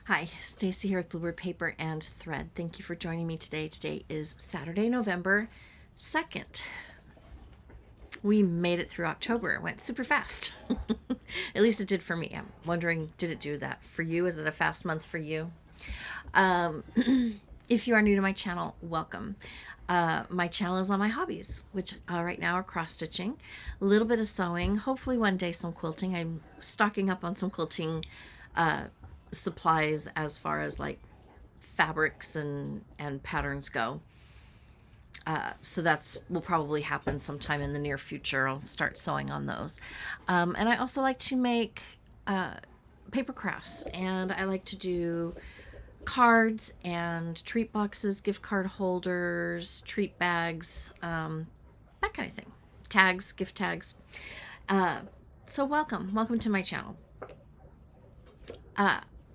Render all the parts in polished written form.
Hi, Stacy here with Bluebird Paper and Thread. Thank you for joining me today. Today is Saturday, November 2nd. We made it through October. It went super fast. At least it did for me. I'm wondering, did it do that for you? Is it a fast month for you? Um, if you are new to my channel, welcome. My channel is on my hobbies, which right now are cross stitching, a little bit of sewing, hopefully one day some quilting. I'm stocking up on some quilting supplies as far as like fabrics and patterns go. So that's will probably happen sometime in the near future. I'll start sewing on those. And I also like to make paper crafts, and I like to do cards and treat boxes, gift card holders, treat bags, that kind of thing. Tags, gift tags. So welcome to my channel.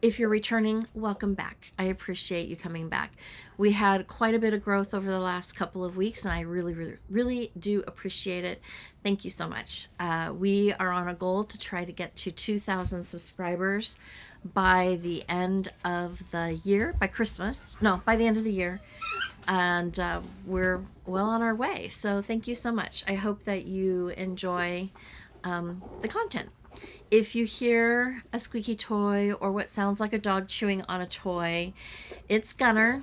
If you're returning, welcome back. I appreciate you coming back. We had quite a bit of growth over the last couple of weeks, and I really do appreciate it. Thank you so much. We are on a goal to try to get to 2,000 subscribers by the end of the year, by Christmas. No, by the end of the year. And we're well on our way. So thank you so much. I hope that you enjoy the content. If you hear a squeaky toy or what sounds like a dog chewing on a toy, it's Gunner.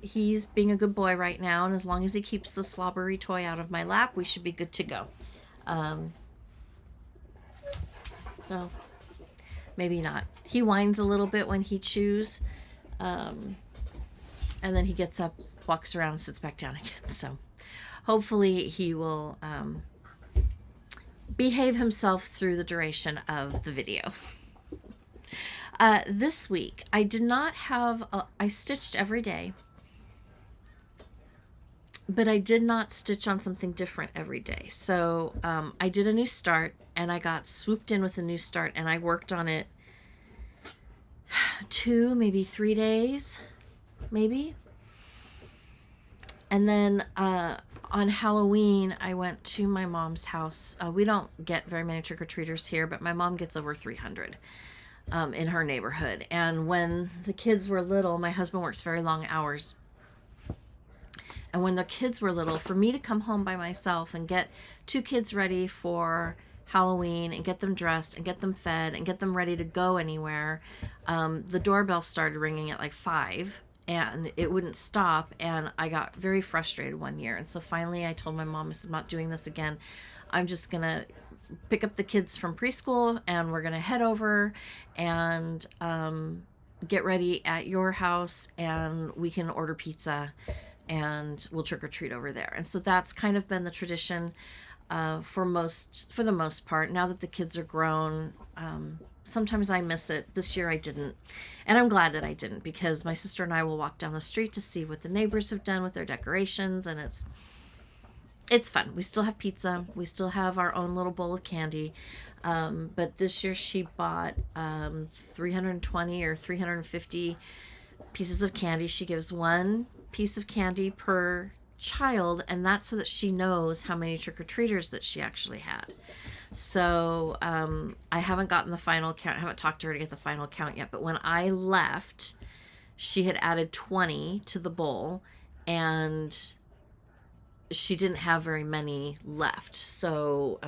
He's being a good boy right now, and as long as he keeps the slobbery toy out of my lap, we should be good to go. So maybe not. He whines a little bit when he chews, and then he gets up, walks around, and sits back down again. So hopefully he will behave himself through the duration of the video. This week, I did not have, I stitched every day, but I did not stitch on something different every day. So I did a new start, and I got swooped in with a new start, and I worked on it 2, maybe 3 days, maybe. And then on Halloween, I went to my mom's house. We don't get very many trick-or-treaters here, but my mom gets over 300 in her neighborhood. And when the kids were little, my husband works very long hours. And when the kids were little, for me to come home by myself and get 2 kids ready for Halloween and get them dressed and get them fed and get them ready to go anywhere, the doorbell started ringing at like 5. And it wouldn't stop, and I got very frustrated one year. And so finally I told my mom, I said, I'm not doing this again. I'm just going to pick up the kids from preschool, and we're going to head over and get ready at your house, and we can order pizza, and we'll trick-or-treat over there. And so that's kind of been the tradition for the most part. Now that the kids are grown, sometimes I miss it. This year I didn't. And I'm glad that I didn't, because my sister and I will walk down the street to see what the neighbors have done with their decorations, and it's fun. We still have pizza. We still have our own little bowl of candy. But this year she bought 320 or 350 pieces of candy. She gives 1 piece of candy per child, and that's so that she knows how many trick-or-treaters that she actually had. So I haven't gotten the final count. I haven't talked to her to get the final count yet. But when I left, she had added 20 to the bowl, and she didn't have very many left. So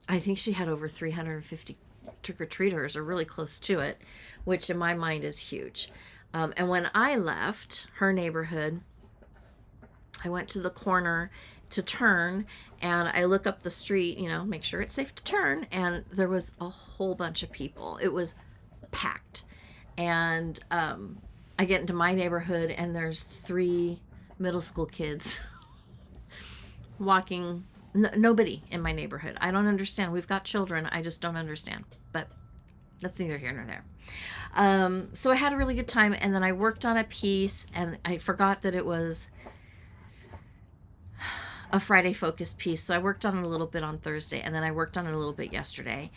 I think she had over 350 trick-or-treaters, or really close to it, which in my mind is huge. And when I left her neighborhood, I went to the corner to turn, and I look up the street, make sure it's safe to turn, and there was a whole bunch of people. It was packed. And I get into my neighborhood, and there's 3 middle school kids walking. Nobody in my neighborhood. I don't understand. We've got children. I just don't understand. But that's neither here nor there. So I had a really good time, and then I worked on a piece, and I forgot that it was a Friday focus piece. So I worked on it a little bit on Thursday, and then I worked on it a little bit yesterday.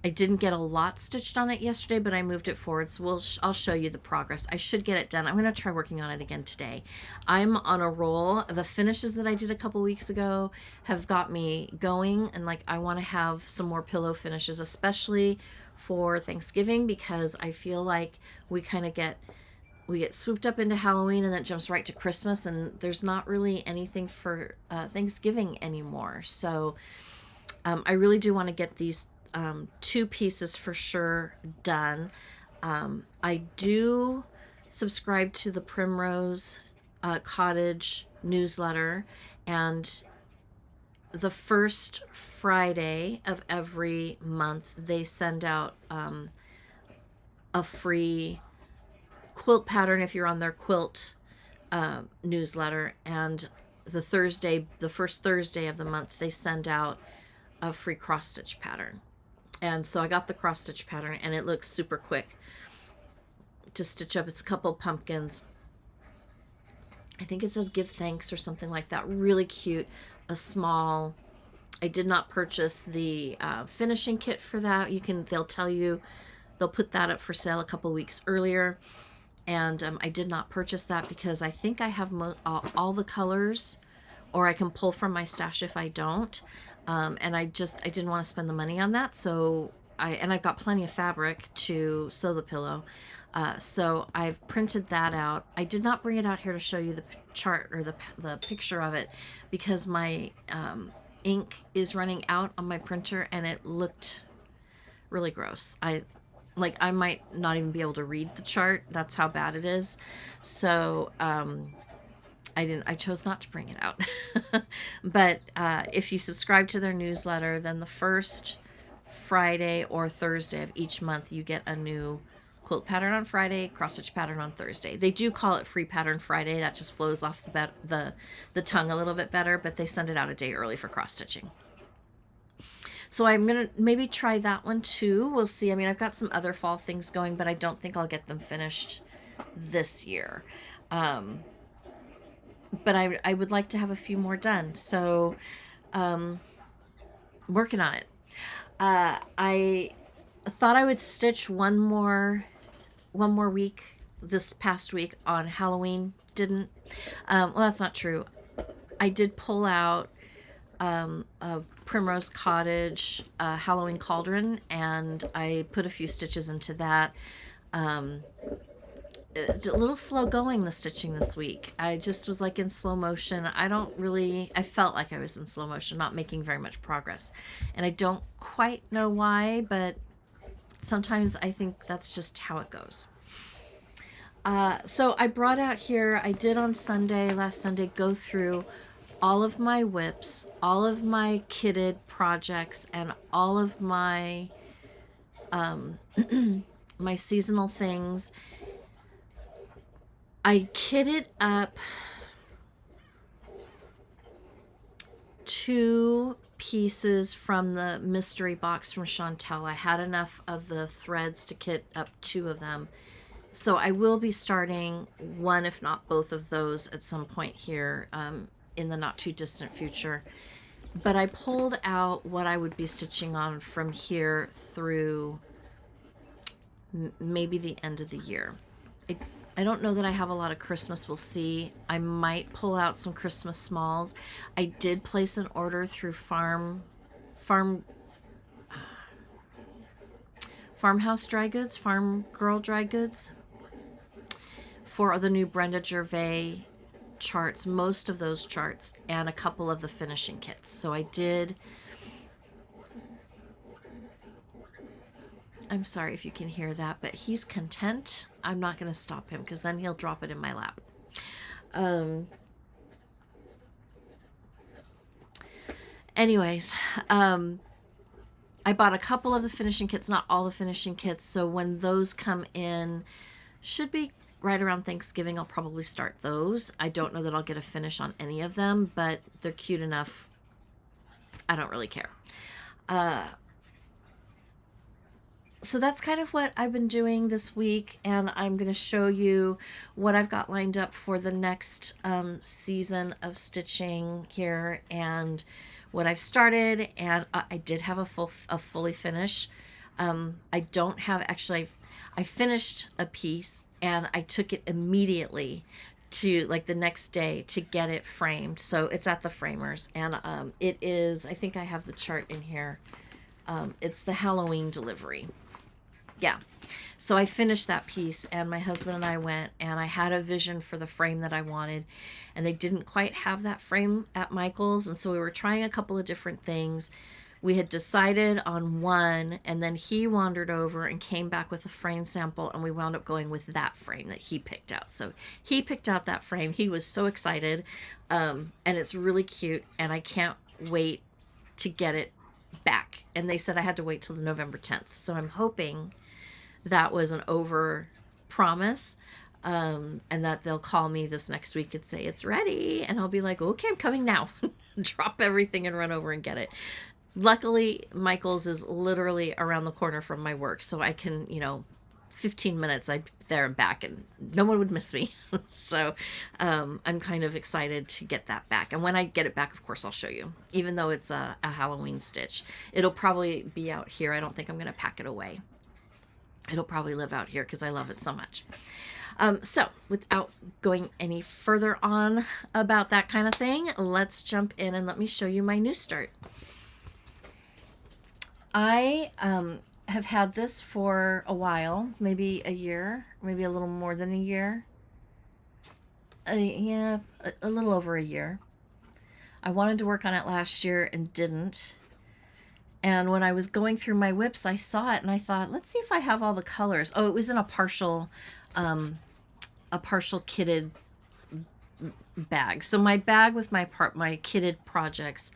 I didn't get a lot stitched on it yesterday, but I moved it forward, so I'll show you the progress. I should get it done. I'm going to try working on it again today. I'm on a roll. The finishes that I did a couple weeks ago have got me going, and like I want to have some more pillow finishes, especially for Thanksgiving, because I feel like we get swooped up into Halloween and then it jumps right to Christmas, and there's not really anything for Thanksgiving anymore. So I really do want to get these 2 pieces for sure done. I do subscribe to the Primrose Cottage newsletter, and the first Friday of every month they send out a free quilt pattern if you're on their quilt newsletter, and the first Thursday of the month they send out a free cross stitch pattern. And so I got the cross stitch pattern, and it looks super quick to stitch up. It's a couple pumpkins. I think it says give thanks or something like that. Really cute. A small. I did not purchase the finishing kit for that. They'll tell you, they'll put that up for sale a couple weeks earlier. And I did not purchase that because I think I have all the colors, or I can pull from my stash if I don't. And I didn't want to spend the money on that. So I've got plenty of fabric to sew the pillow. So I've printed that out. I did not bring it out here to show you the chart or the picture of it, because my ink is running out on my printer and it looked really gross. I might not even be able to read the chart. That's how bad it is. So, I chose not to bring it out. But if you subscribe to their newsletter, then the first Friday or Thursday of each month, you get a new quilt pattern on Friday, cross stitch pattern on Thursday. They do call it Free Pattern Friday. That just flows off the tongue a little bit better, but they send it out a day early for cross stitching. So I'm going to maybe try that one too. We'll see. I mean, I've got some other fall things going, but I don't think I'll get them finished this year. But I would like to have a few more done. So, working on it. I thought I would stitch one more week this past week on Halloween. Didn't. Well, that's not true. I did pull out a Primrose Cottage Halloween cauldron, and I put a few stitches into that. It's a little slow going, the stitching this week. I just was like in slow motion. I felt like I was in slow motion, not making very much progress. And I don't quite know why, but sometimes I think that's just how it goes. So I brought out here, I did on last Sunday, go through all of my whips, all of my kitted projects, and all of my my seasonal things. I kitted up 2 pieces from the mystery box from Chantel. I had enough of the threads to kit up 2 of them. So I will be starting one, if not both of those at some point here in the not too distant future. But I pulled out what I would be stitching on from here through maybe the end of the year. I don't know that I have a lot of Christmas. We'll see. I might pull out some Christmas smalls. I did place an order through Farmhouse Dry Goods, Farm Girl Dry Goods, for the new Brenda Gervais charts, most of those charts, and a couple of the finishing kits. So I did. I'm sorry if you can hear that, but he's content. I'm not going to stop him because then he'll drop it in my lap. Anyways, I bought a couple of the finishing kits, not all the finishing kits. So when those come in, should be right around Thanksgiving, I'll probably start those. I don't know that I'll get a finish on any of them, but they're cute enough. I don't really care. So that's kind of what I've been doing this week, and I'm going to show you what I've got lined up for the next season of stitching here, and what I've started. And I did have a fully finish I don't have, actually, I finished a piece and I took it immediately to, like, the next day to get it framed. So it's at the framers, and it is, I think I have the chart in here. It's the Halloween delivery. Yeah. So I finished that piece, and my husband and I went, and I had a vision for the frame that I wanted, and they didn't quite have that frame at Michael's, and so we were trying a couple of different things. We had decided on one, and then he wandered over and came back with a frame sample, and we wound up going with that frame that he picked out. So he picked out that frame. He was so excited, and it's really cute, and I can't wait to get it back. And they said I had to wait till the November 10th. So I'm hoping that was an over promise, and that they'll call me this next week and say it's ready, and I'll be like, okay, I'm coming now. Drop everything and run over and get it. Luckily, Michael's is literally around the corner from my work, so I can, 15 minutes I'm there and back, and no one would miss me. So I'm kind of excited to get that back, and when I get it back, of course, I'll show you. Even though it's a Halloween stitch, it'll probably be out here. I don't think I'm going to pack it away. It'll probably live out here because I love it so much. So without going any further on about that kind of thing, let's jump in and let me show you my new start. I have had this for a while, maybe a year, maybe a little more than a year. Yeah, a little over a year. I wanted to work on it last year and didn't. And when I was going through my whips, I saw it and I thought, let's see if I have all the colors. Oh, it was in a partial kitted bag. So my bag with my kitted projects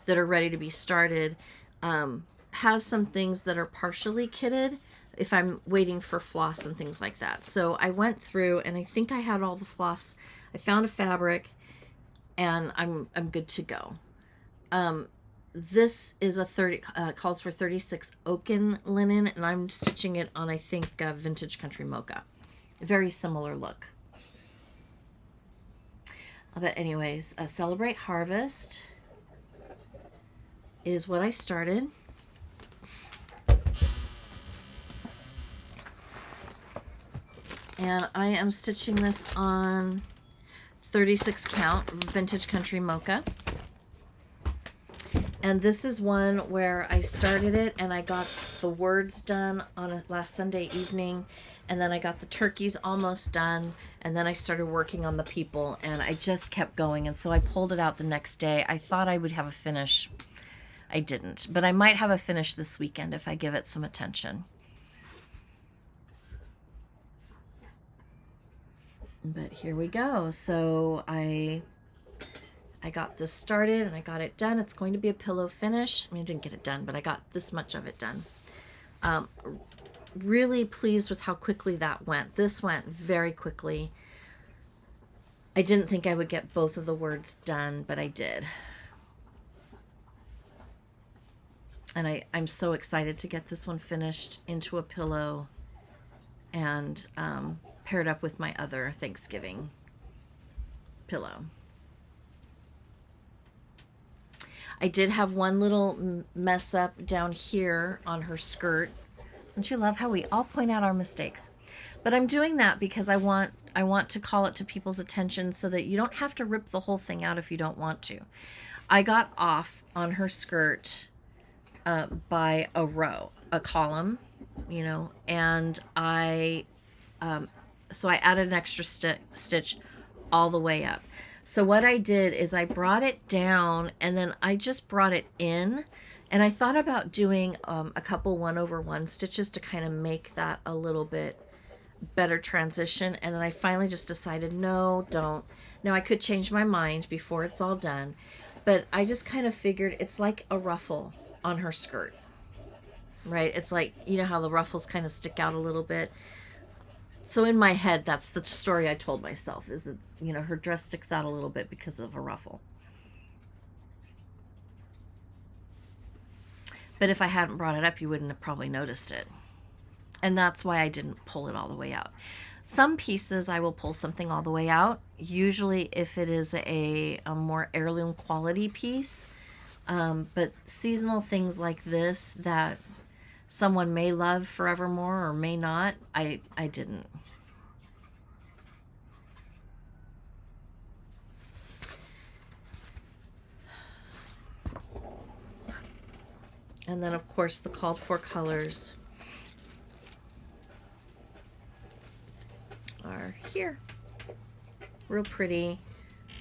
that are ready to be started has some things that are partially kitted if I'm waiting for floss and things like that. So I went through and I think I had all the floss. I found a fabric and I'm good to go. This is a 30, calls for 36 oaken linen, and I'm stitching it on, I think, Vintage Country Mocha. Very similar look. But anyways, Celebrate Harvest is what I started. And I am stitching this on 36 count Vintage Country Mocha. And this is one where I started it and I got the words done on last Sunday evening, and then I got the turkeys almost done, and then I started working on the people, and I just kept going, and so I pulled it out the next day. I thought I would have a finish. I didn't, but I might have a finish this weekend if I give it some attention. But here we go. So I got this started and I got it done. It's going to be a pillow finish. I mean, I didn't get it done, but I got this much of it done. Really pleased with how quickly that went. This went very quickly. I didn't think I would get both of the words done, but I did. And I'm so excited to get this one finished into a pillow and paired up with my other Thanksgiving pillow. I did have one little mess up down here on her skirt. Don't you love how we all point out our mistakes? But I'm doing that because I want to call it to people's attention so that you don't have to rip the whole thing out if you don't want to. I got off on her skirt by a column, and so I added an extra stitch all the way up. So what I did is I brought it down and then I just brought it in, and I thought about doing a couple 1/1 stitches to kind of make that a little bit better transition, and then I finally just decided no, don't. Now I could change my mind before it's all done, but I just kind of figured it's like a ruffle on her skirt, right? It's like, how the ruffles kind of stick out a little bit. So in my head, that's the story I told myself, is that, her dress sticks out a little bit because of a ruffle. But if I hadn't brought it up, you wouldn't have probably noticed it. And that's why I didn't pull it all the way out. Some pieces I will pull something all the way out, usually if it is a more heirloom quality piece. But seasonal things like this that someone may love forevermore or may not. I didn't. And then, of course, the called for colors are here. Real pretty.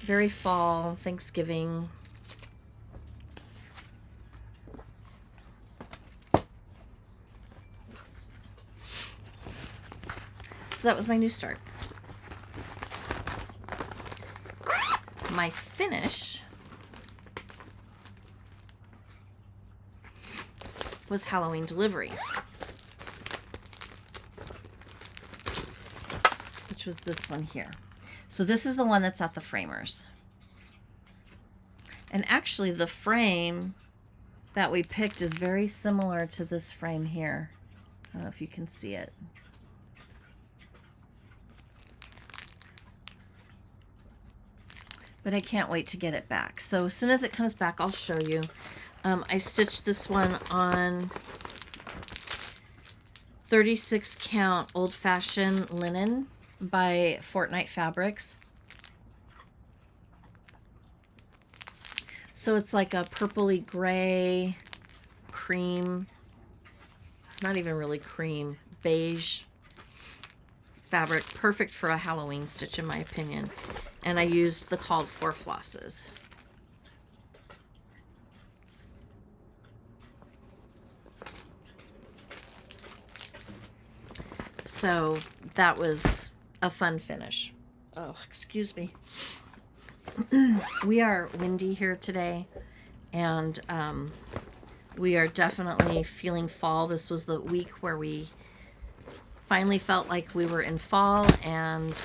Very fall, Thanksgiving. So that was my new start. My finish was Halloween delivery, which was this one here. So this is the one that's at the framers. And actually the frame that we picked is very similar to this frame here. I don't know if you can see it. But I can't wait to get it back. So as soon as it comes back, I'll show you. I stitched this one on 36 count old-fashioned linen by Fortnight Fabrics. So it's like a purpley gray, cream, not even really cream, beige fabric. Perfect for a Halloween stitch in my opinion. And I used the called for flosses. So that was a fun finish. Oh, excuse me. We are windy here today, and we are definitely feeling fall. This was the week where we finally felt like we were in fall, and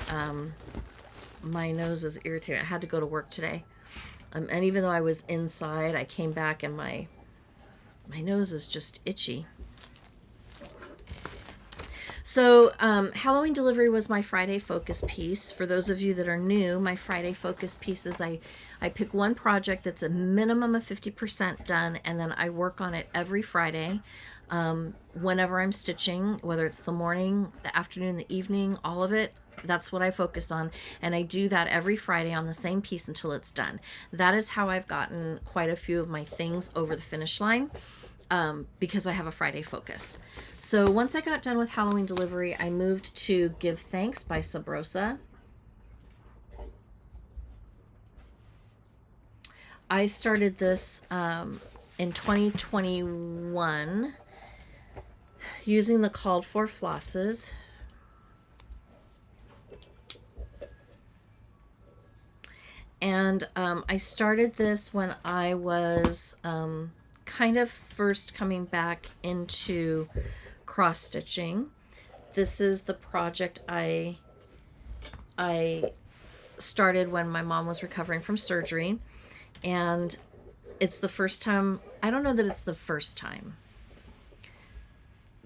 my nose is irritated. I had to go to work today. And even though I was inside, I came back and my nose is just itchy. So Halloween delivery was my Friday focus piece. For those of you that are new, my Friday focus piece is I pick one project that's a minimum of 50% done, and then I work on it every Friday. Whenever I'm stitching, whether it's the morning, the afternoon, the evening, all of it, that's what I focus on. And I do that every Friday on the same piece until it's done. That is how I've gotten quite a few of my things over the finish line. Because I have a Friday focus. So once I got done with Halloween delivery, I moved to Give Thanks by Rosa. I started this in 2021 using the called for flosses. And I started this when I was kind of first coming back into cross stitching. This is the project I started when my mom was recovering from surgery, and it's the first time, I don't know that it's the first time,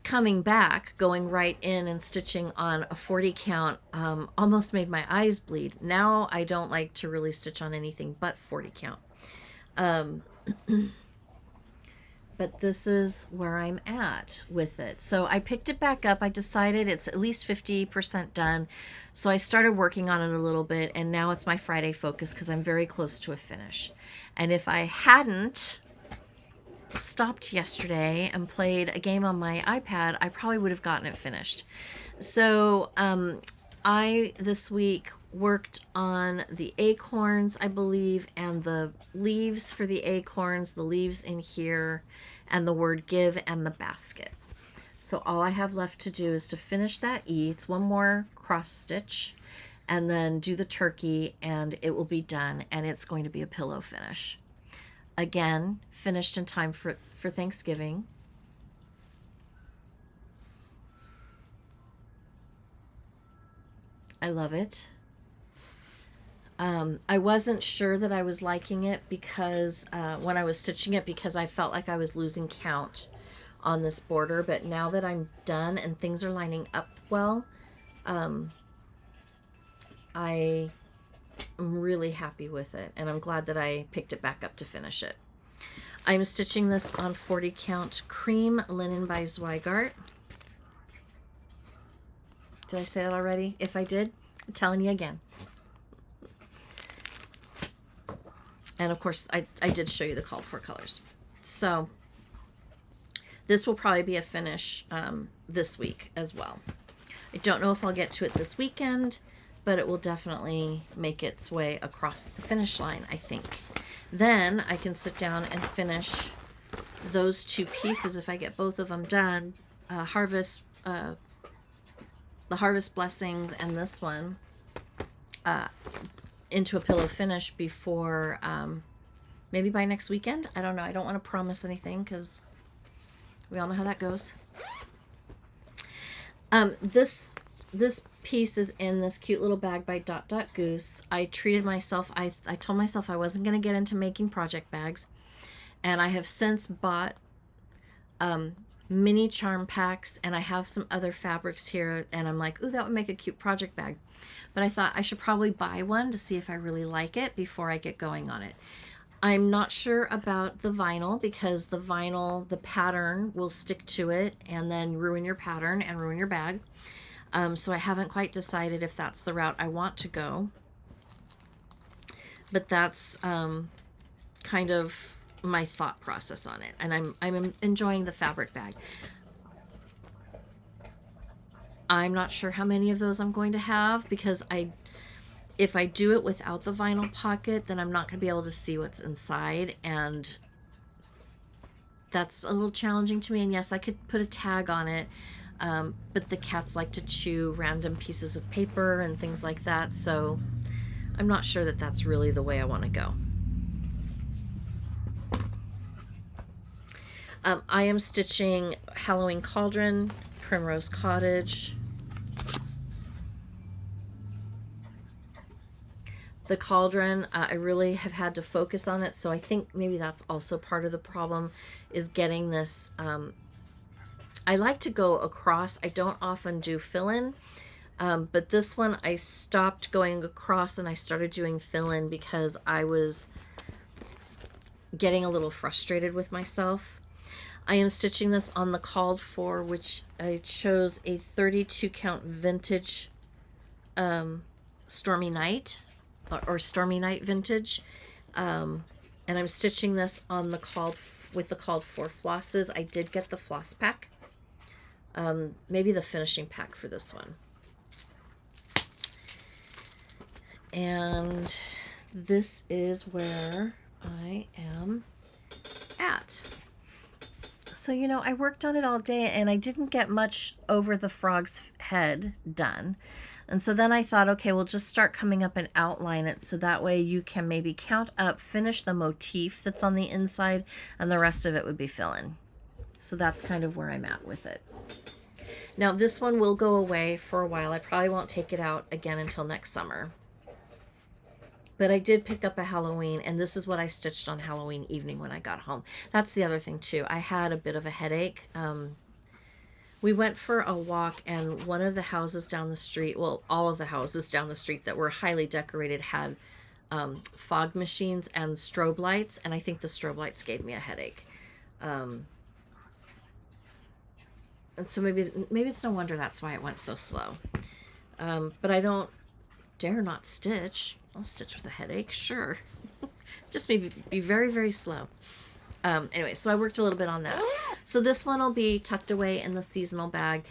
coming back, going right in and stitching on a 40 count almost made my eyes bleed. Now I don't like to really stitch on anything but 40 count. But this is where I'm at with it. So I picked it back up. I decided it's at least 50% done. So I started working on it a little bit, and now it's my Friday focus because I'm very close to a finish. And if I hadn't stopped yesterday and played a game on my iPad, I probably would have gotten it finished. So I, this week, worked on the acorns, I believe, and the leaves for the acorns, the leaves in here, and the word give, and the basket. So all I have left to do is to finish that E. It's one more cross stitch, and then do the turkey, and it will be done, and it's going to be a pillow finish. Again, finished in time for Thanksgiving. I love it. I wasn't sure that I was liking it because when I was stitching it, because I felt like I was losing count on this border, but now that I'm done and things are lining up well, I'm really happy with it, and I'm glad that I picked it back up to finish it. I'm stitching this on 40 count cream linen by Zweigart. Did I say that already? If I did, I'm telling you again. And of course, I did show you the called for colors. So this will probably be a finish this week as well. I don't know if I'll get to it this weekend, but it will definitely make its way across the finish line, I think. Then I can sit down and finish those two pieces if I get both of them done. The Harvest Blessings and this one into a pillow finish before maybe by next weekend. I don't know. I don't want to promise anything because we all know how that goes. This piece is in this cute little bag by Dot Dot Goose. I treated myself. I told myself I wasn't going to get into making project bags, and I have since bought mini charm packs, and I have some other fabrics here, and I'm like, ooh, that would make a cute project bag. But I thought I should probably buy one to see if I really like it before I get going on it. I'm not sure about the vinyl because the vinyl, the pattern will stick to it and then ruin your pattern and ruin your bag. So I haven't quite decided if that's the route I want to go. But that's kind of my thought process on it. And I'm enjoying the fabric bag. I'm not sure how many of those I'm going to have because if I do it without the vinyl pocket, then I'm not going to be able to see what's inside, and that's a little challenging to me. And yes, I could put a tag on it, but the cats like to chew random pieces of paper and things like that, so I'm not sure that that's really the way I want to go. I am stitching Halloween Cauldron, Primrose Cottage. The cauldron, I really have had to focus on it, so I think maybe that's also part of the problem, is getting this. I like to go across. I don't often do fill-in, but this one I stopped going across and I started doing fill-in because I was getting a little frustrated with myself. I am stitching this on the called for, which I chose a 32 count vintage Stormy Night. Or Stormy Night vintage, and I'm stitching this on the with the called for flosses. I did get the floss pack, maybe the finishing pack for this one. And this is where I am at. So, you know, I worked on it all day and I didn't get much over the frog's head done. And so then I thought, okay, we'll just start coming up and outline it so that way you can maybe count up, finish the motif that's on the inside, and the rest of it would be fill-in. So that's kind of where I'm at with it. Now this one will go away for a while. I probably won't take it out again until next summer. But I did pick up a Halloween, and this is what I stitched on Halloween evening when I got home. That's the other thing too. I had a bit of a headache. We went for a walk, and one of the houses down the street, well, all of the houses down the street that were highly decorated had fog machines and strobe lights, and I think the strobe lights gave me a headache. And so maybe it's no wonder that's why it went so slow. But I don't dare not stitch. I'll stitch with a headache, sure. Just maybe be very, very slow. Anyway, so I worked a little bit on that. So this one will be tucked away in the seasonal bag.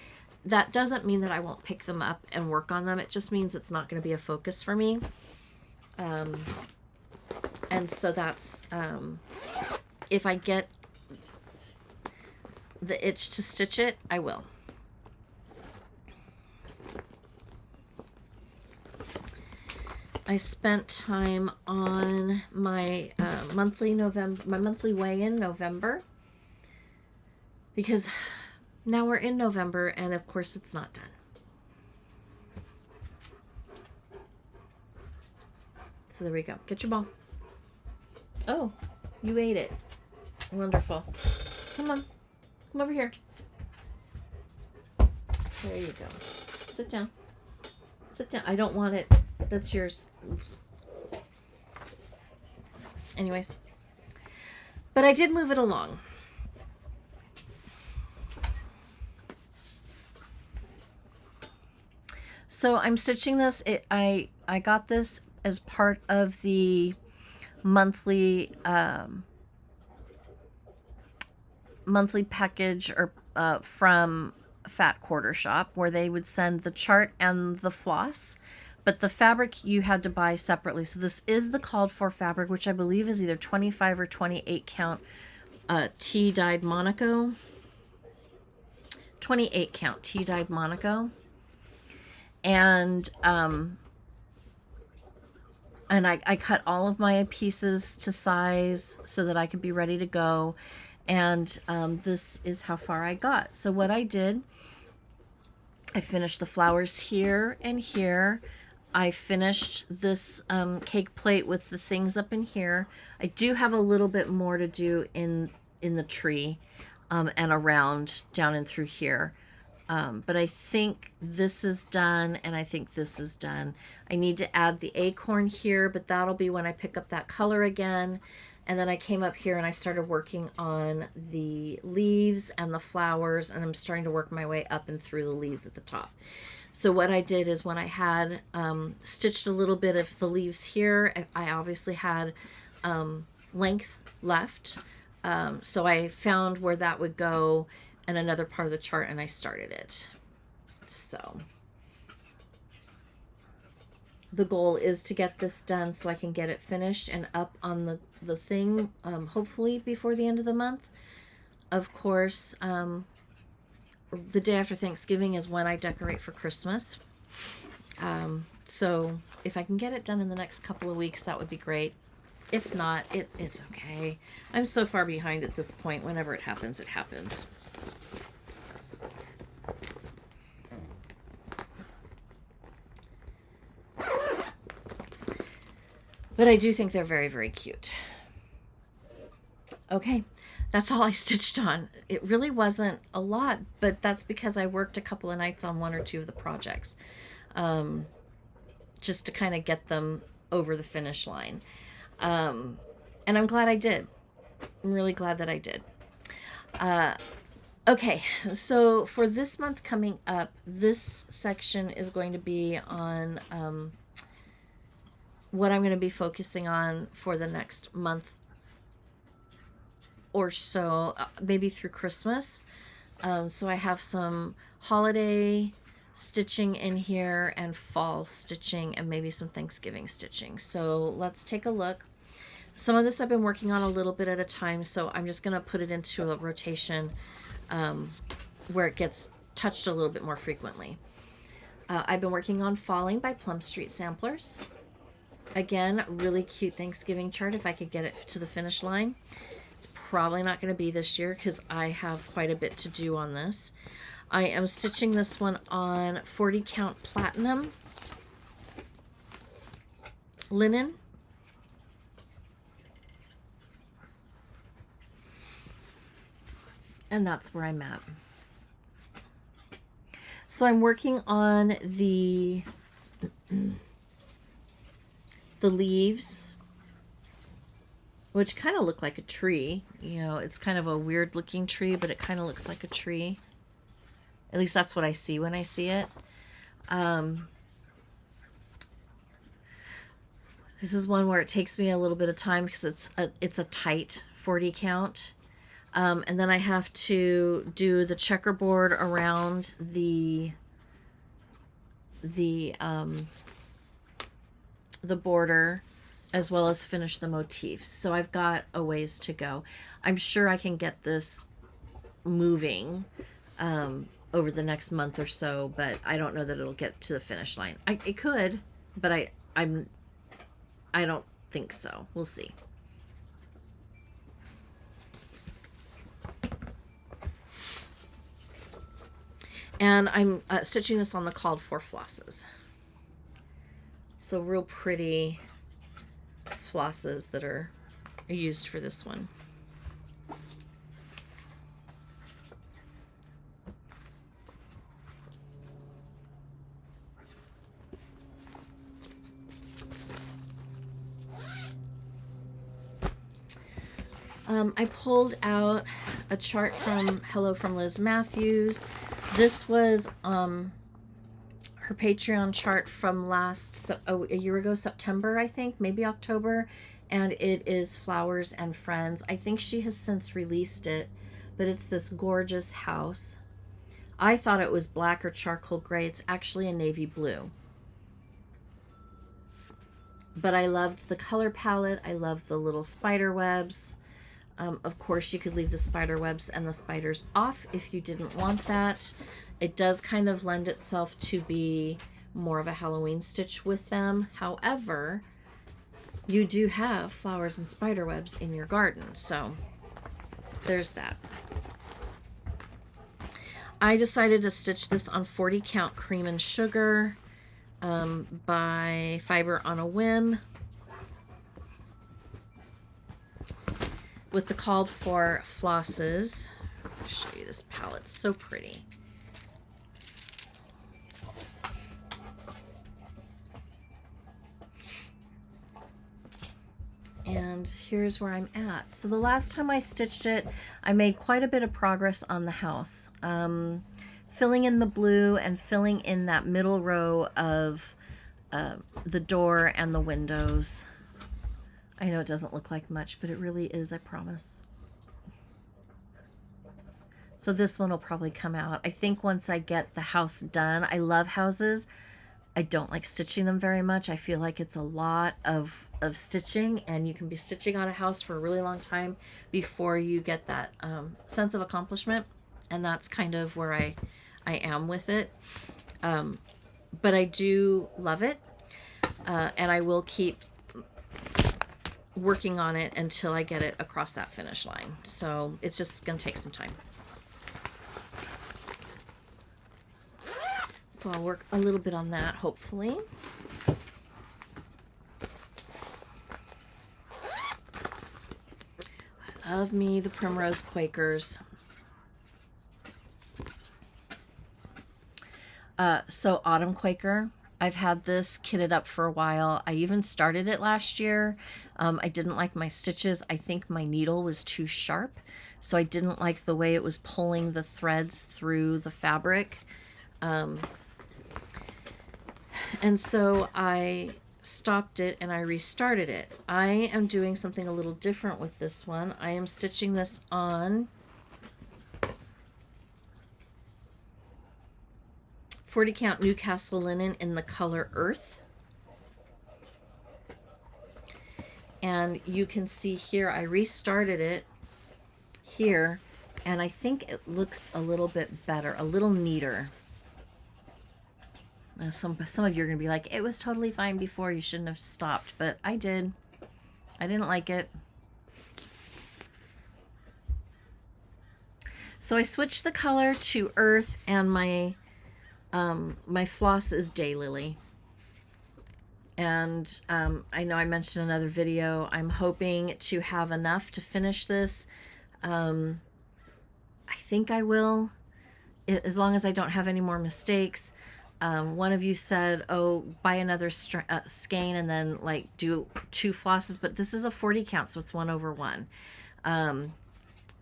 That doesn't mean that I won't pick them up and work on them. It just means it's not going to be a focus for me. And so that's, if I get the itch to stitch it, I will. I spent time on my monthly weigh-in November, because now we're in November and of course it's not done. So there we go. Get your ball. Oh, you ate it. Wonderful. Come on. Come over here. There you go. Sit down. Sit down. I don't want it. That's yours. Anyways, But I did move it along. So I'm stitching this. I got this as part of the monthly monthly package or from Fat Quarter Shop, where they would send the chart and the floss, but the fabric you had to buy separately. So this is the called for fabric, which I believe is either 25 or 28 count tea dyed Monaco. 28 count tea dyed Monaco. And I cut all of my pieces to size so that I could be ready to go. And this is how far I got. So what I did, I finished the flowers here and here. I finished this cake plate with the things up in here. I do have a little bit more to do in the tree and around down and through here. But I think this is done, and I think this is done. I need to add the acorn here, but that'll be when I pick up that color again. And then I came up here and I started working on the leaves and the flowers, and I'm starting to work my way up and through the leaves at the top. So what I did is when I had stitched a little bit of the leaves here, I obviously had length left. So I found where that would go and another part of the chart, and I started it. So the goal is to get this done so I can get it finished and up on the thing, hopefully before the end of the month. Of course, the day after Thanksgiving is when I decorate for Christmas. So if I can get it done in the next couple of weeks, that would be great. If not, it's okay. I'm so far behind at this point. Whenever it happens, it happens. But I do think they're very, very cute. Okay, that's all I stitched on. It really wasn't a lot, but that's because I worked a couple of nights on one or two of the projects, just to kind of get them over the finish line. And I'm glad I did. I'm really glad that I did. Okay, so for this month coming up, this section is going to be on what I'm going to be focusing on for the next month or so, maybe through Christmas. So I have some holiday stitching in here and fall stitching and maybe some Thanksgiving stitching. So let's take a look. Some of this I've been working on a little bit at a time, so I'm just going to put it into a rotation where it gets touched a little bit more frequently. I've been working on Falling by Plum Street Samplers. Again, really cute Thanksgiving chart if I could get it to the finish line. It's probably not going to be this year because I have quite a bit to do on this. I am stitching this one on 40 count platinum linen. And that's where I'm at. So I'm working on the leaves, which kind of look like a tree. You know, it's kind of a weird looking tree, but it kind of looks like a tree. At least that's what I see when I see it. This is one where it takes me a little bit of time because it's a tight 40 count. And then I have to do the checkerboard around the border, as well as finish the motifs. So I've got a ways to go. I'm sure I can get this moving over the next month or so, but I don't know that it'll get to the finish line. It could, but I don't think so. We'll see. And I'm stitching this on the called for flosses. So real pretty flosses that are used for this one. I pulled out a chart from Hello from Liz Matthews. This was her Patreon chart from a year ago, September, I think, maybe October, and it is Flowers and Friends. I think she has since released it, but it's this gorgeous house. I thought it was black or charcoal gray. It's actually a navy blue. But I loved the color palette. I loved the little spider webs. Of course, you could leave the spider webs and the spiders off if you didn't want that. It does kind of lend itself to be more of a Halloween stitch with them. However, you do have flowers and spider webs in your garden, so there's that. I decided to stitch this on 40 count cream and sugar by Fiber on a Whim, with the called for flosses. I'll show you this palette, so pretty. And here's where I'm at. So the last time I stitched it, I made quite a bit of progress on the house. Filling in the blue and filling in that middle row of the door and the windows. I know it doesn't look like much, but it really is, I promise. So this one will probably come out. I think once I get the house done, I love houses. I don't like stitching them very much. I feel like it's a lot of stitching, and you can be stitching on a house for a really long time before you get that sense of accomplishment. And that's kind of where I am with it. But I do love it. And I will keep working on it until I get it across that finish line. So it's just going to take some time. So I'll work a little bit on that, hopefully. I love me the Primrose Quakers. So Autumn Quaker. I've had this kitted up for a while. I even started it last year. I didn't like my stitches. I think my needle was too sharp, so I didn't like the way it was pulling the threads through the fabric. And so I stopped it and I restarted it. I am doing something a little different with this one. I am stitching this on 40 count Newcastle linen in the color Earth. And you can see here, I restarted it here, and I think it looks a little bit better, a little neater. Now, some of you are going to be like, it was totally fine before, you shouldn't have stopped, but I did. I didn't like it. So I switched the color to Earth, and my floss is Daylily. And I know I mentioned in another video, I'm hoping to have enough to finish this. I think I will, as long as I don't have any more mistakes. One of you said, oh, buy another skein and then like do 2 flosses, but this is a 40 count, so it's 1/1.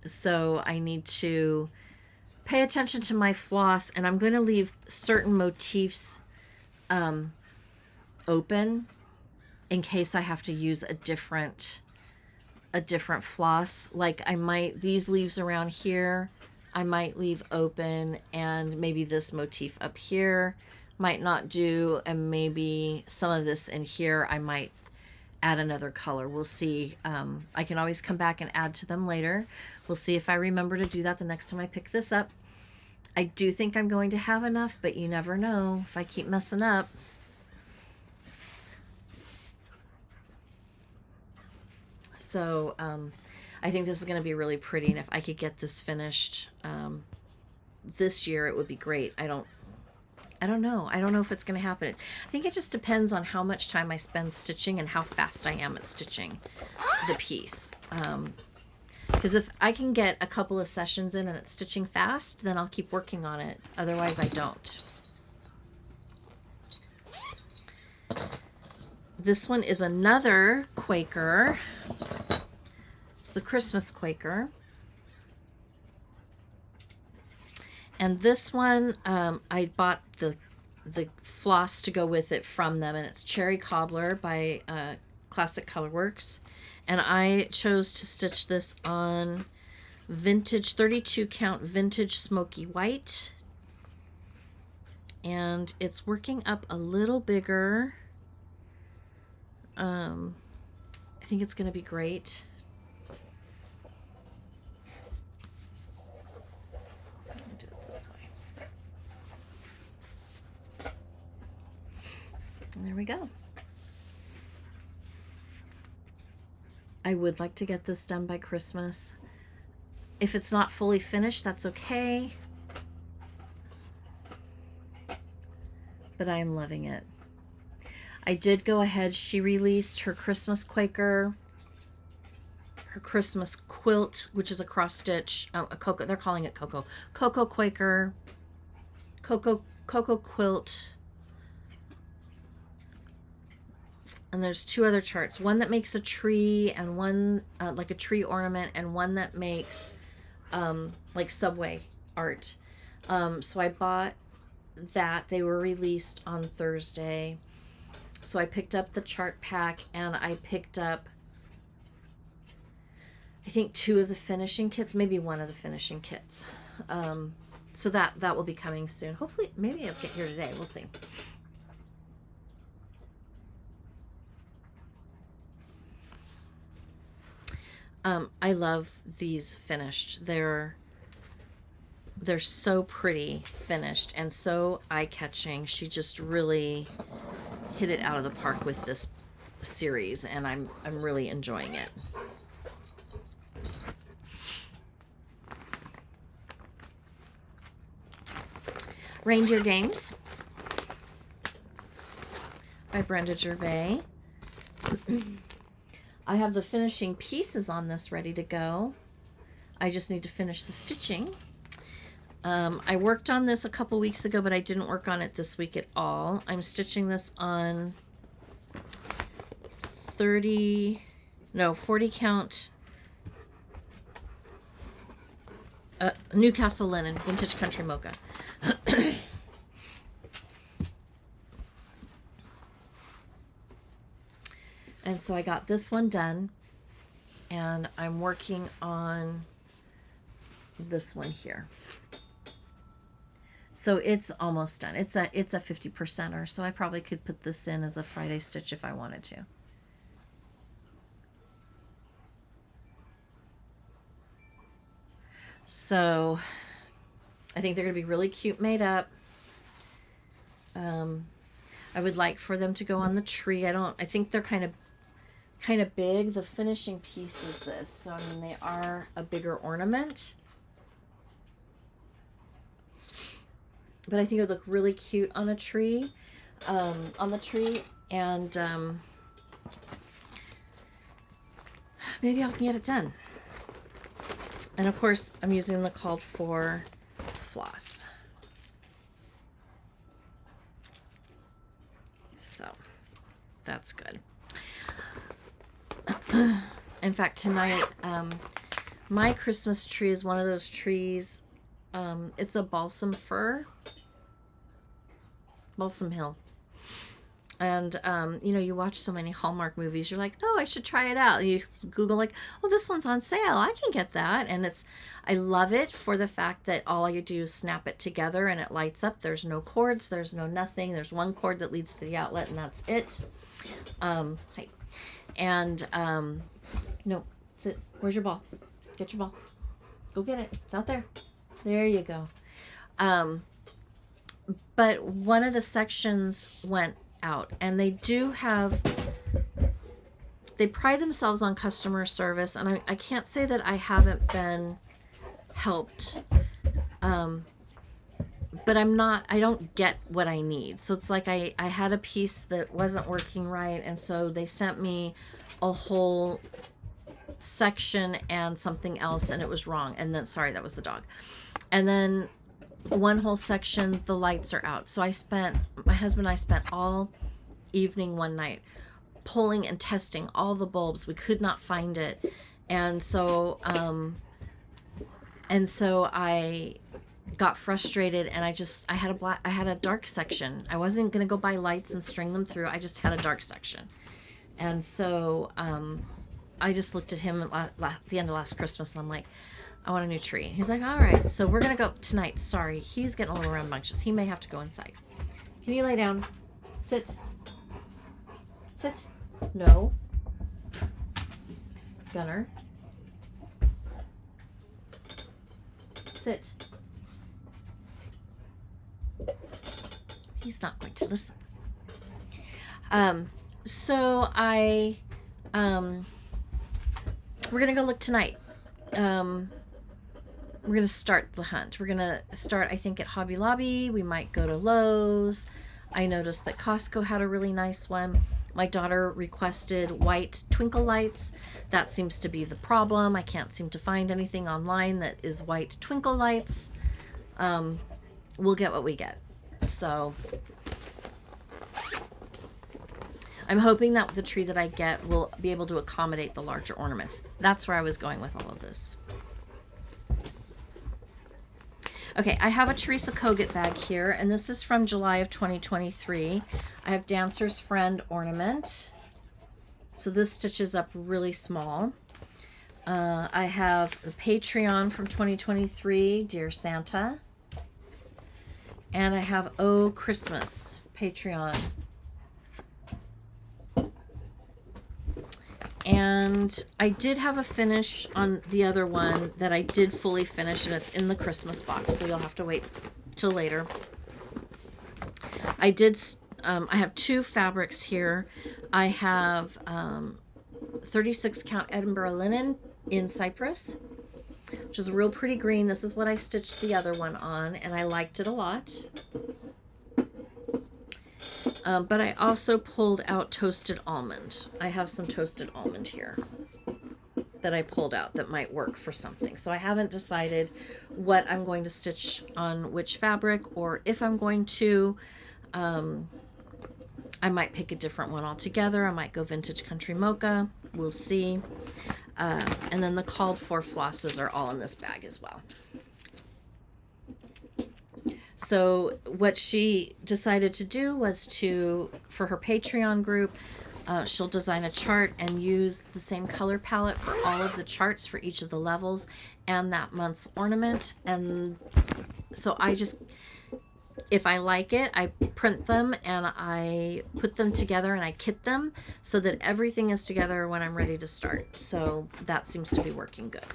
So I need to pay attention to my floss, and I'm going to leave certain motifs open in case I have to use a different floss. Like I might, these leaves around here, I might leave open, and maybe this motif up here might not do, and maybe some of this in here I might add another color. We'll see. I can always come back and add to them later. We'll see if I remember to do that the next time I pick this up. I do think I'm going to have enough, but you never know if I keep messing up. So I think this is going to be really pretty, and if I could get this finished this year, it would be great. I don't know. I don't know if it's going to happen. I think it just depends on how much time I spend stitching and how fast I am at stitching the piece. Because if I can get a couple of sessions in and it's stitching fast, then I'll keep working on it. Otherwise, I don't. This one is another Quaker. the Christmas Quaker. And this one, I bought the floss to go with it from them, and it's Cherry Cobbler by Classic Colorworks. And I chose to stitch this on vintage 32 count vintage smoky white, and it's working up a little bigger. I think it's going to be great. I'm going to do it this way. And there we go. I would like to get this done by Christmas. If it's not fully finished, that's okay. But I am loving it. I did go ahead. She released her Christmas Quaker, her Christmas quilt, which is a cross stitch, a cocoa. They're calling it Cocoa Quaker, Cocoa quilt. And there's two other charts. One that makes a tree, and one like a tree ornament, and one that makes like subway art. So I bought that. They were released on Thursday. So I picked up the chart pack, and I picked up, I think, 2 of the finishing kits, maybe 1 of the finishing kits. So that will be coming soon. Hopefully, maybe I'll get here today. We'll see. I love these finished. They're so pretty finished and so eye-catching. She just really hit it out of the park with this series, and I'm really enjoying it. Reindeer Games by Brenda Gervais. I have the finishing pieces on this ready to go. I just need to finish the stitching. I worked on this a couple weeks ago, but I didn't work on it this week at all. I'm stitching this on 40 count Newcastle linen, vintage country mocha. And so I got this one done, and I'm working on this one here. So it's almost done. It's a 50%er, so I probably could put this in as a Friday stitch if I wanted to. So I think they're going to be really cute made up. I would like for them to go on the tree. I think they're kind of big. The finishing piece is this, so I mean they are a bigger ornament. But I think it would look really cute on a tree, and maybe I can get it done. And of course, I'm using the called for floss. So that's good. In fact, tonight, my Christmas tree is one of those trees. It's a balsam fir. Balsam Hill. And, you know, you watch so many Hallmark movies, you're like, oh, I should try it out. You Google like, oh, this one's on sale. I can get that. And I love it for the fact that all you do is snap it together and it lights up. There's no cords. There's no nothing. There's one cord that leads to the outlet, and that's it. Hi. And, no, that's it. Where's your ball? Get your ball. Go get it. It's out there. There you go. But one of the sections went out, and they pride themselves on customer service, and I can't say that I haven't been helped, but I don't get what I need. So it's like I had a piece that wasn't working right, and so they sent me a whole section and something else, and it was wrong. And then, sorry, that was the dog. And then one whole section, the lights are out. So my husband and I spent all evening one night pulling and testing all the bulbs. We could not find it. And so I got frustrated, and I had a dark section. I wasn't going to go buy lights and string them through. I just had a dark section. And so I just looked at him at the end of last Christmas, and I'm like, I want a new tree. He's like, all right, so we're going to go tonight. Sorry, he's getting a little rambunctious. He may have to go inside. Can you lay down? Sit. Sit. No. Gunner. Sit. He's not going to listen. So we're gonna go look tonight. We're gonna start the hunt. We're gonna start, I think, at Hobby Lobby. We might go to Lowe's. I noticed that Costco had a really nice one. My daughter requested white twinkle lights. That seems to be the problem. I can't seem to find anything online that is white twinkle lights. We'll get what we get. So I'm hoping that the tree that I get will be able to accommodate the larger ornaments. That's where I was going with all of this. Okay, I have a Teresa Kogut bag here, and this is from July of 2023. I have Dancer's Friend ornament. So this stitches up really small. I have the Patreon from 2023, Dear Santa. And I have Oh Christmas, Patreon. And I did have a finish on the other one that I did fully finish, and it's in the Christmas box, so you'll have to wait till later. I have two fabrics here. I have 36 count Edinburgh linen in Cypress, which is a real pretty green. This is what I stitched the other one on, and I liked it a lot. But I also pulled out toasted almond. I have some toasted almond here that I pulled out that might work for something. So I haven't decided what I'm going to stitch on which fabric, or if I'm going to, I might pick a different one altogether. I might go vintage country mocha. We'll see. And then the called for flosses are all in this bag as well. So what she decided to do was for her Patreon group, she'll design a chart and use the same color palette for all of the charts for each of the levels and that month's ornament. And so if I like it, I print them and I put them together and I kit them so that everything is together when I'm ready to start. So that seems to be working good.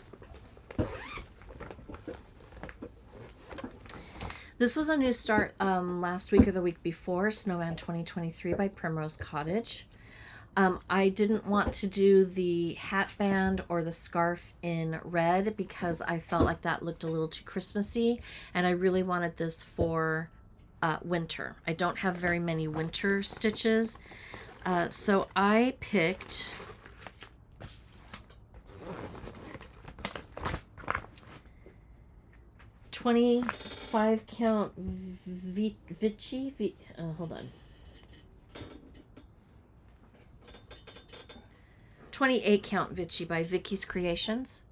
This was a new start last week or the week before, Snowman 2023 by Primrose Cottage. I didn't want to do the hat band or the scarf in red because I felt like that looked a little too Christmassy, and I really wanted this for winter. I don't have very many winter stitches, so I picked .25 count Vichy. Hold on. 28 count Vichy by Vicky's Creations,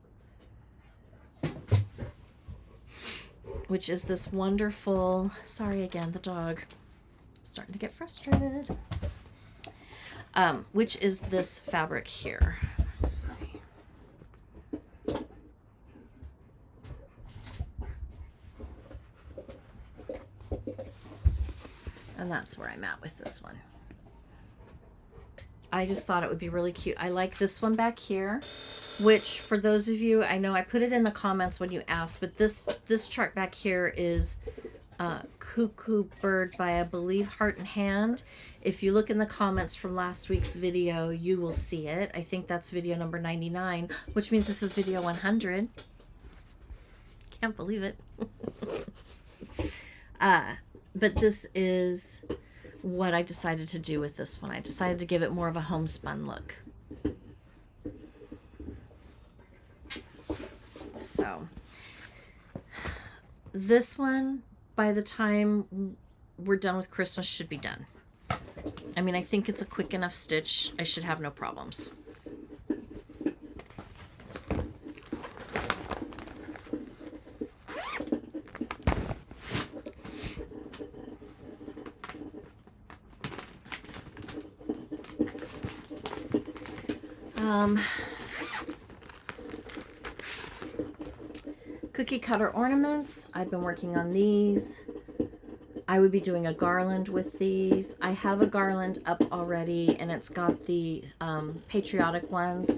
which is this wonderful. Sorry again, the dog. Starting to get frustrated. Which is this fabric here. And that's where I'm at with this one. I just thought it would be really cute. I like this one back here, which for those of you, I know I put it in the comments when you asked, but this chart back here is Cuckoo Bird by, I believe, Heart and Hand. If you look in the comments from last week's video, you will see it. I think that's video number 99, which means this is video 100. Can't believe it. But this is what I decided to do with this one. I decided to give it more of a homespun look. So this one, by the time we're done with Christmas, should be done. I mean, I think it's a quick enough stitch. I should have no problems. Cookie cutter ornaments. I've been working on these. I would be doing a garland with these. I have a garland up already, and it's got the patriotic ones.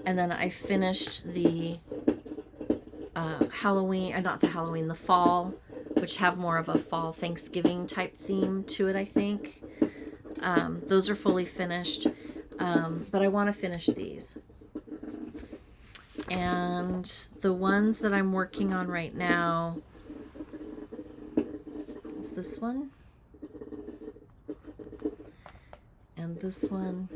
And then I finished the Halloween, not the Halloween, the fall, which have more of a fall Thanksgiving type theme to it, I think. Those are fully finished, but I want to finish these. And the ones that I'm working on right now is this one, and this one,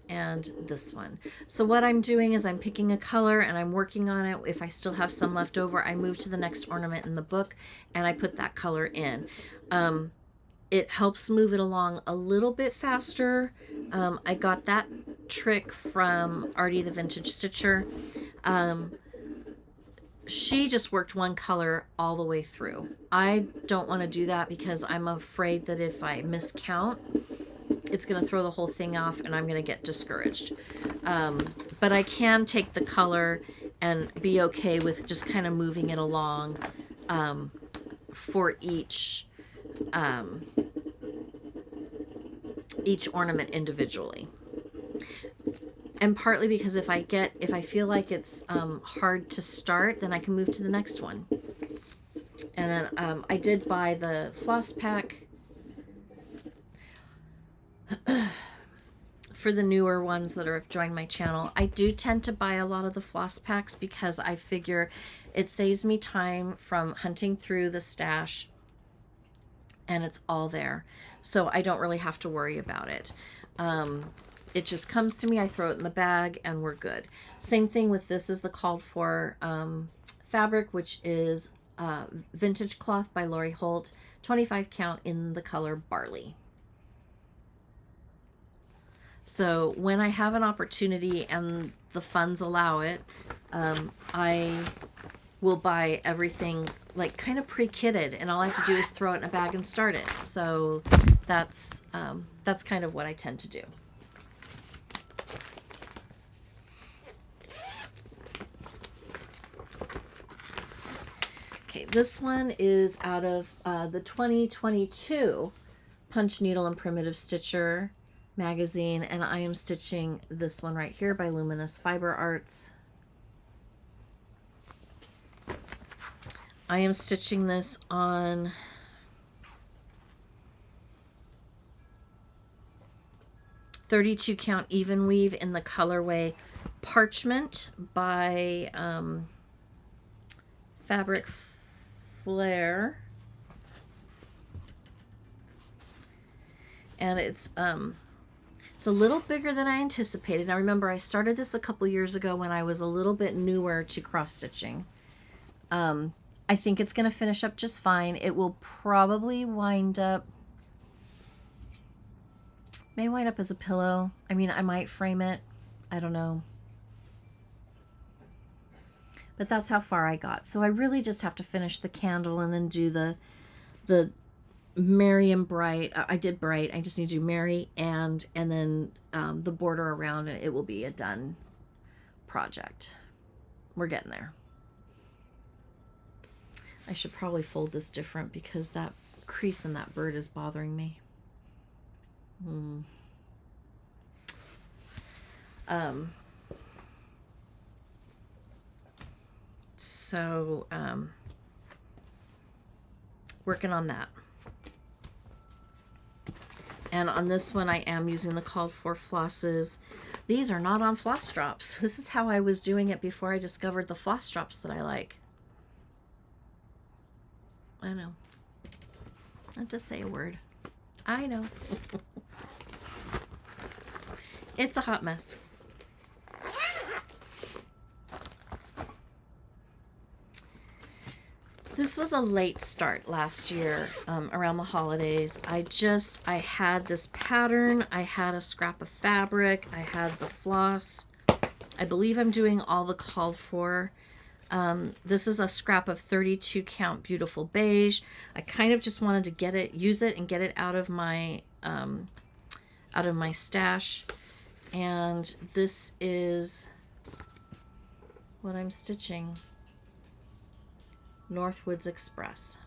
and this one. So what I'm doing is I'm picking a color and I'm working on it. If I still have some left over, I move to the next ornament in the book and I put that color in. It helps move it along a little bit faster. I got that trick from Artie the Vintage Stitcher. She just worked one color all the way through. I don't want to do that because I'm afraid that if I miscount, it's going to throw the whole thing off and I'm going to get discouraged. But I can take the color and be okay with just kind of moving it along for each ornament individually. And partly because if I feel like it's hard to start, then I can move to the next one. And then I did buy the floss pack for the newer ones that have joined my channel. I do tend to buy a lot of the floss packs because I figure it saves me time from hunting through the stash and it's all there. So I don't really have to worry about it. It just comes to me, I throw it in the bag, and we're good. Same thing with this is the called for fabric, which is Vintage Cloth by Lori Holt, 25 count in the color Barley. So when I have an opportunity and the funds allow it, I will buy everything like kind of pre-kitted, and all I have to do is throw it in a bag and start it. So that's kind of what I tend to do. Okay, this one is out of the 2022 Punch Needle and Primitive Stitcher magazine, and I am stitching this one right here by Luminous Fiber Arts. I am stitching this on .32 count even weave in the colorway Parchment by Fabric Flare, and it's a little bigger than I anticipated. Now remember, I started this a couple years ago when I was a little bit newer to cross stitching. I think it's going to finish up just fine. It will probably wind up, may wind up as a pillow. I mean, I might frame it. I don't know. But that's how far I got. So I really just have to finish the candle and then do the Merry and Bright. I did Bright. I just need to do Merry and then the border around it. It will be a done project. We're getting there. I should probably fold this different because that crease in that bird is bothering me. So working on that. And on this one, I am using the called for flosses. These are not on floss drops. This is how I was doing it before I discovered the floss drops that I like. I know. Not to say a word. I know. It's a hot mess. This was a late start last year around the holidays. I had this pattern. I had a scrap of fabric. I had the floss. I believe I'm doing all the called for. This is a scrap of 32 count beautiful beige. I kind of just wanted to use it and get it out of my out of my stash. And this is what I'm stitching. Northwoods Express.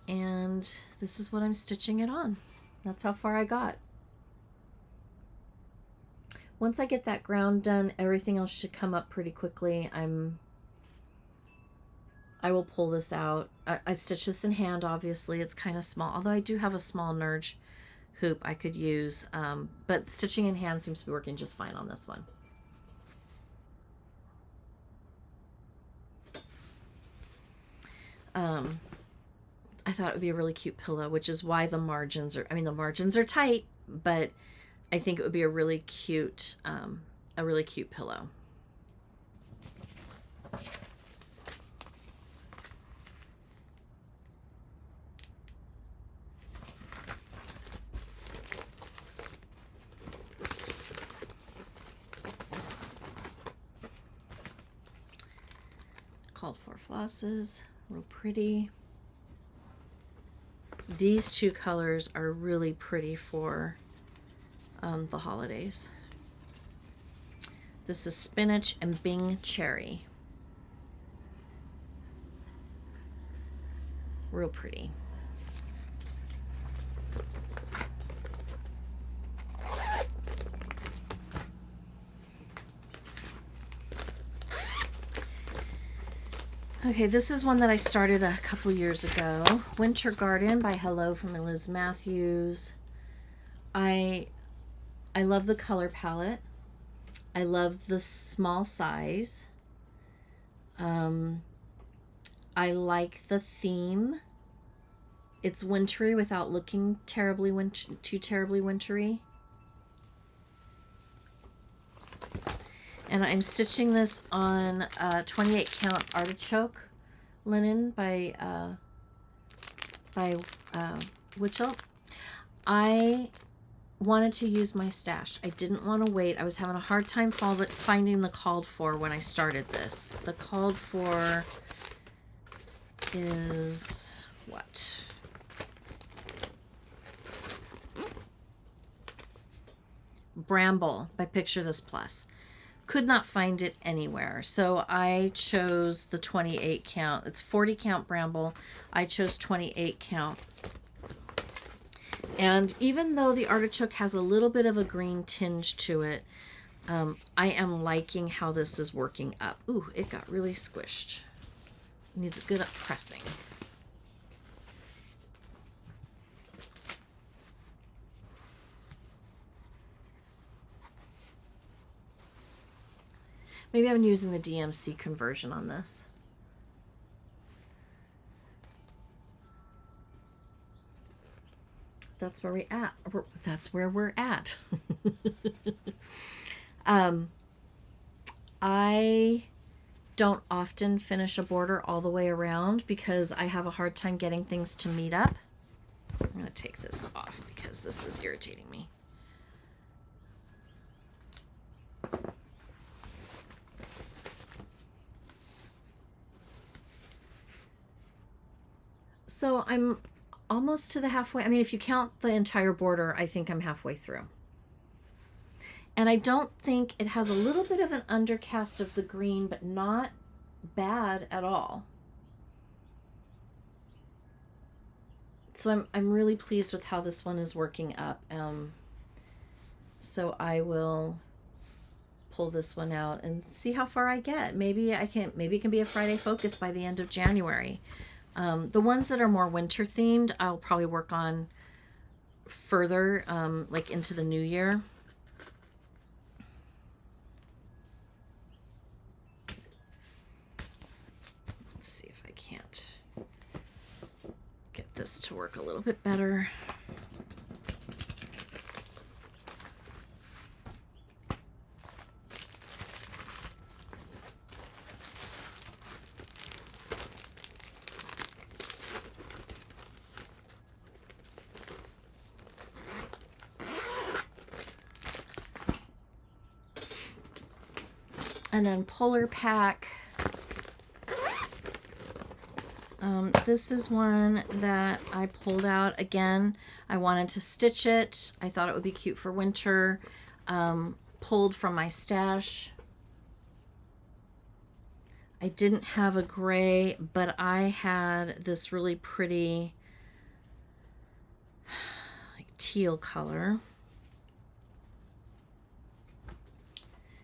And this is what I'm stitching it on. That's how far I got. Once I get that ground done, everything else should come up pretty quickly. I will pull this out. I stitch this in hand, obviously. It's kind of small, although I do have a small Nerge hoop I could use. But stitching in hand seems to be working just fine on this one. I thought it would be a really cute pillow, which is why the margins are, I mean, the margins are tight, but I think it would be a really cute pillow. Called for flosses, real pretty. These two colors are really pretty for the holidays. This is Spinach and Bing Cherry. Real pretty. Okay, this is one that I started a couple years ago. Winter Garden by Hello from Liz Matthews. I love the color palette. I love the small size. I like the theme. It's wintry without looking too terribly wintry. And I'm stitching this on 28 count artichoke linen by Witchell. I wanted to use my stash. I didn't want to wait. I was having a hard time finding the called for when I started this. The called for is what? Bramble by Picture This Plus. Could not find it anywhere, so I chose the 28 count. It's 40 count Bramble. I chose 28 count. And even though the artichoke has a little bit of a green tinge to it, I am liking how this is working up. Ooh, it got really squished. Needs a good up pressing. Maybe I'm using the DMC conversion on this. That's where That's where we're at. I don't often finish a border all the way around because I have a hard time getting things to meet up. I'm going to take this off because this is irritating me. So I'm almost to the halfway. I mean, if you count the entire border, I think I'm halfway through. And I don't think it has a little bit of an undercast of the green, but not bad at all. So I'm really pleased with how this one is working up. So I will pull this one out and see how far I get. Maybe it can be a Friday focus by the end of January. The ones that are more winter themed, I'll probably work on further, like into the new year. Let's see if I can't get this to work a little bit better. And then Polar Pack. This is one that I pulled out. Again, I wanted to stitch it. I thought it would be cute for winter. Pulled from my stash. I didn't have a gray, but I had this really pretty like teal color.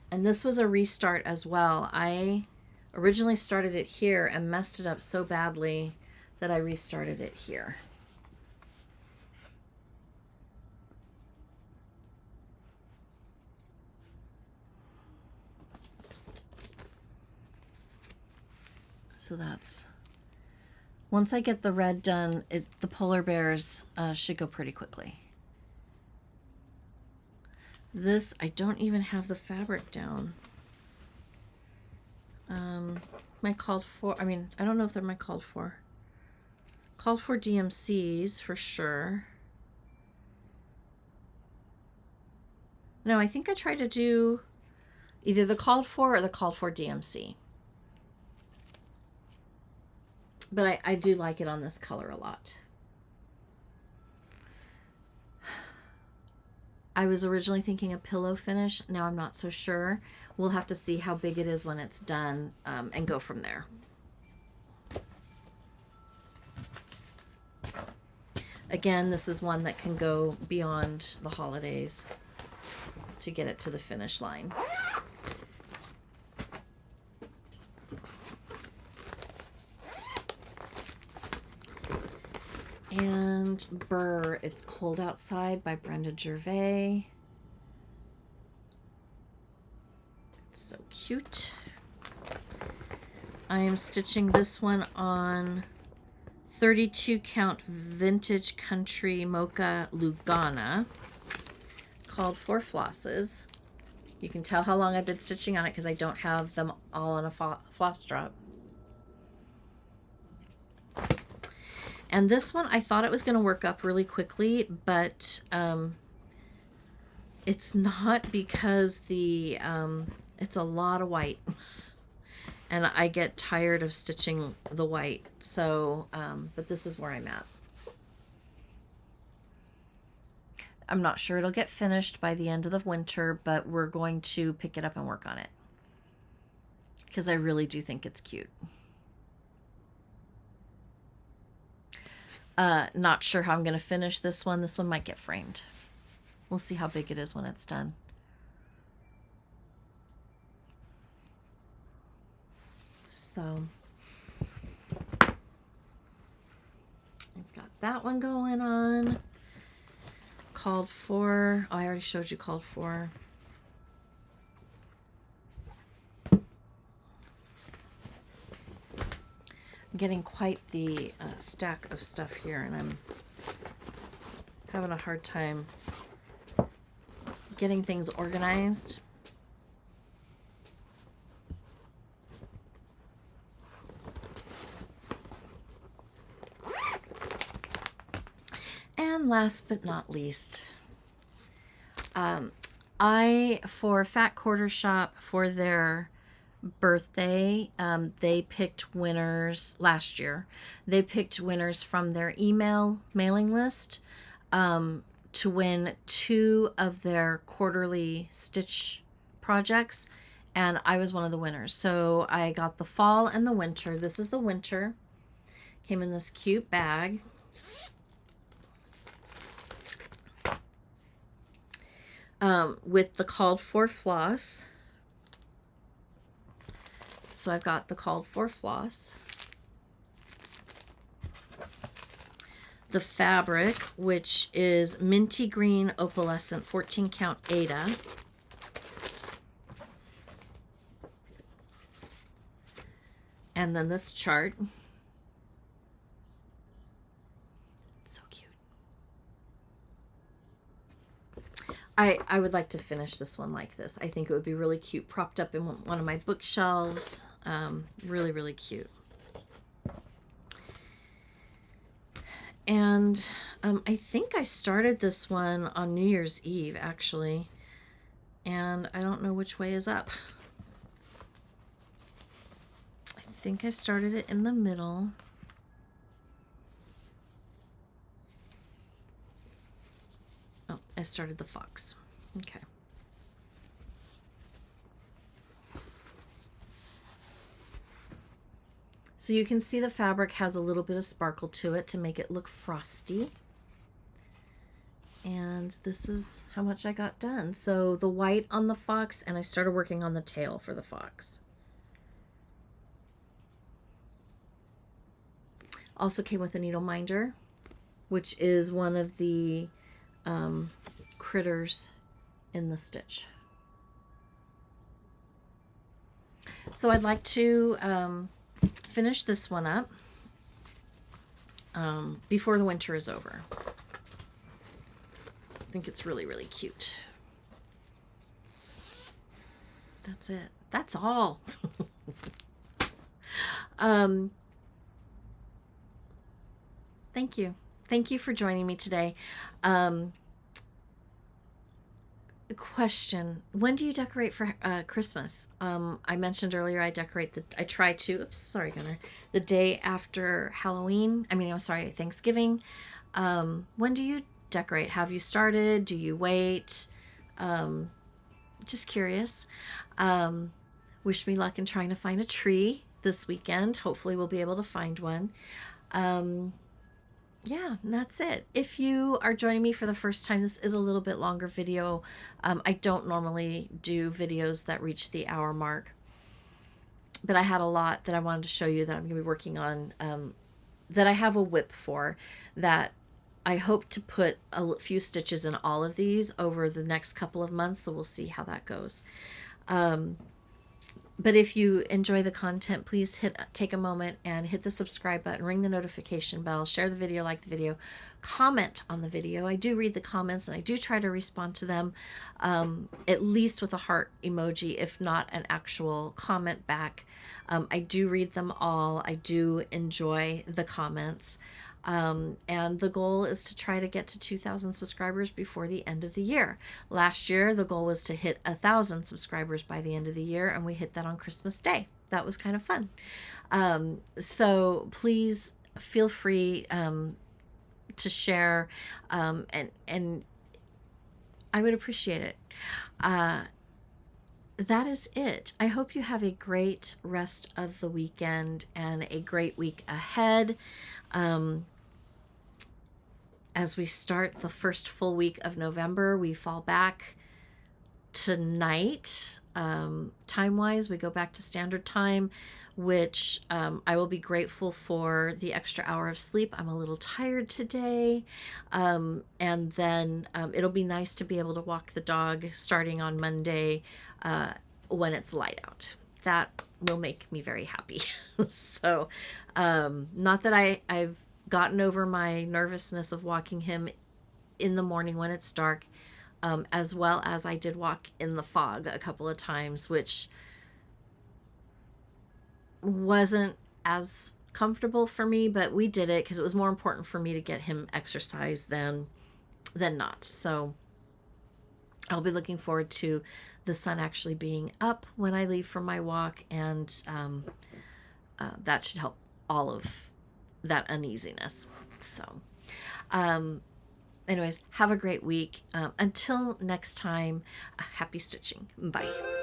And this was a restart as well. I originally started it here and messed it up so badly that I restarted it here. So that's, once I get the red done, the polar bears should go pretty quickly. This, I don't even have the fabric down. My called for, I mean, I don't know if they're my called for. Called for DMCs for sure. No, I think I tried to do either the called for or the called for DMC. But I do like it on this color a lot. I was originally thinking a pillow finish. Now I'm not so sure. We'll have to see how big it is when it's done and go from there. Again, this is one that can go beyond the holidays to get it to the finish line. And Burr, It's Cold Outside by Brenda Gervais. It's so cute. I am stitching this one on 32 count vintage country Mocha Lugana, called for flosses. You can tell how long I've been stitching on it because I don't have them all on a floss drop. And this one, I thought it was going to work up really quickly, but it's not, because it's a lot of white. And I get tired of stitching the white. So, but this is where I'm at. I'm not sure it'll get finished by the end of the winter, but we're going to pick it up and work on it, because I really do think it's cute. Not sure how I'm going to finish this one. This one might get framed. We'll see how big it is when it's done. So I've got that one going on. Called for, oh, I already showed you called for. Getting quite the stack of stuff here, and I'm having a hard time getting things organized. And last but not least, for Fat Quarter Shop, for their birthday, they picked winners last year. They picked winners from their email mailing list to win 2 of their quarterly stitch projects, and I was one of the winners. So I got the fall and the winter. This is the winter. Came in this cute bag. With the called for floss. So I've got the called for floss, the fabric, which is minty green opalescent 14 count Ada, and then this chart. It's so cute. I would like to finish this one like this. I think it would be really cute, propped up in one of my bookshelves. Really, really cute. And I think I started this one on New Year's Eve, actually. And I don't know which way is up. I think I started it in the middle. started the fox. Okay. So you can see the fabric has a little bit of sparkle to it to make it look frosty. And this is how much I got done. So the white on the fox, and I started working on the tail for the fox. Also came with a needle minder, which is one of the critters in the stitch. So I'd like to finish this one up before the winter is over. I think it's really, really cute. That's it. That's all. Thank you. Thank you for joining me today. Question: when do you decorate for Christmas? I mentioned earlier I try to, oops, sorry, Gunnar, the day after Halloween. I'm sorry, Thanksgiving. When do you decorate? Have you started? Do you wait? Just curious. Wish me luck in trying to find a tree this weekend. Hopefully we'll be able to find one. Yeah, and that's it. If you are joining me for the first time, this is a little bit longer video. I don't normally do videos that reach the hour mark, but I had a lot that I wanted to show you that I'm going to be working on, that I have a whip for, that I hope to put a few stitches in all of these over the next couple of months, so we'll see how that goes. But if you enjoy the content, please take a moment and hit the subscribe button, ring the notification bell, share the video, like the video, comment on the video. I do read the comments and I do try to respond to them, at least with a heart emoji, if not an actual comment back. I do read them all. I do enjoy the comments. And the goal is to try to get to 2,000 subscribers before the end of the year. Last year, the goal was to hit 1,000 subscribers by the end of the year, and we hit that on Christmas Day. That was kind of fun. So please feel free to share, and I would appreciate it. That is it. I hope you have a great rest of the weekend and a great week ahead. As we start the first full week of November, we fall back tonight. Time-wise, we go back to standard time, which I will be grateful for the extra hour of sleep. I'm a little tired today. And then it'll be nice to be able to walk the dog starting on Monday when it's light out. That will make me very happy. So, not that I've gotten over my nervousness of walking him in the morning when it's dark, as well as I did walk in the fog a couple of times, which wasn't as comfortable for me, but we did it because it was more important for me to get him exercise than not. So I'll be looking forward to the sun actually being up when I leave for my walk, and that should help all of that uneasiness. So anyways, have a great week. Until next time, happy stitching. Bye.